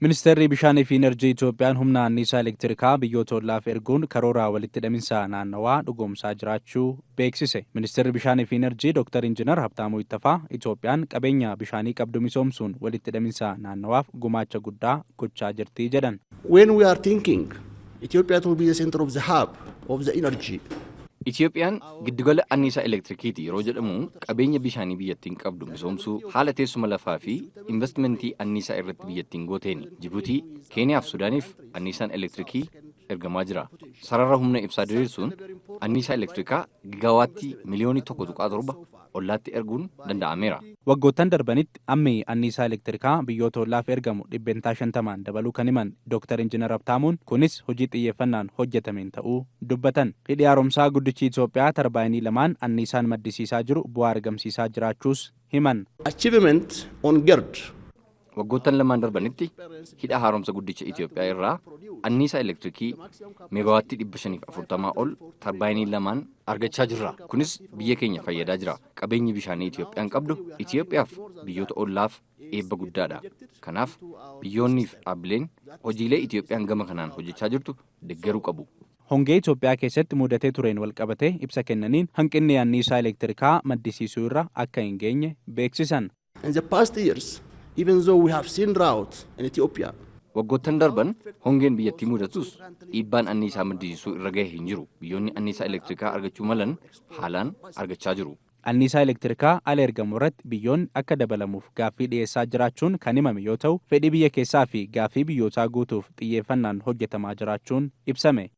Ministeerri Bishaanii fi Enerjii Itoophiyaan humna anniisaa elektirikaa biyyoota ollaaf erguun karoora walitti hidhaminsa naannawaa dhugoomsaa jiraachuu beeksise. Ministeerri Bishaanii fi Enerjii Dr. Injiinar Habtaamuu Ittafaa Itoophiyaan qabeenya bishaanii qabdu misoomsuun walitti hidhaminsa naannawaaf gumaacha guddaa gochaa jirti jedhan. When we are thinking Ethiopia to be the center of the hub of the energy. Itoophiyaan giddugala anniisaa elektirikiiti yeroo jedhamu qabeenya bishaanii biyyattiin qabdu misoomsuu haala teessuma lafaa fi investimentii anniisaa irratti biyyattiin gooteeni. Jibuutii, Keeniyaa fi Suudaaniif anniisaan elektirikii ergamaa jira. Sarara humna ibsaa diriirsuun anniisaa elektirikaa gigawaattii miliyoonii 1.7 ollaatti erguun danda'ameera. Waggoottan darbanitti ammi anniisaa elektirikaa biyyoota ollaaf ergamu 50% dabaluu kan himan Dr. Injiinar Habtaamuun kunis hojii xiyyeeffannaan hojjetameen ta'uu dubbatan. Hidhi haaromsaa guddichi Itoophiyaa tarbaayinii lamaan anniisaan maddisiisaa jiru bu'aa argamsiisaa jiraachuus himan. Achievement on GERD. Waggoottan lamaan darbanitti hidha haaromsa guddicha Itoophiyaa irraa anniisaa elektirikii meegawaattii 540 ol tarbaayinii lamaan argachaa jirra. Kunis biyya keenya fayyadaa jira. Qabeenyi bishaanii Itoophiyaan qabdu Itoophiyaaf biyyoota ollaaf eebba guddaadha. Kanaaf biyyoonniif dhaabbileen hojiilee Itoophiyaan gama kanaan hojjechaa jirtu deeggaruu qabu. Hongee Itoophiyaa keessatti mudatee tureen walqabatee ibsa kennaniin hanqinni anniisaa elektirikaa maddisiisuu irra akka hin geenye beeksisan. In the past years, even though we have seen drought in Ethiopia, waggoottan darban hongeen biyyattii mudatus dhiibbaan anniisaa maddisiisuu irra gahee hin jiru. Biyyoonni anniisaa elektirikaa argachuu malan haalaan argachaa jiru. Anniisaa elektirikaa ala ergamu irratti biyyoonni akka dabalamuuf gaaffii dhiyeessaa jiraachuun kan himame yoo ta'u, fedhii biyya keessaa fi gaaffii biyyootaa guutuuf xiyyeeffannaan hojjetamaa jiraachuun ibsame.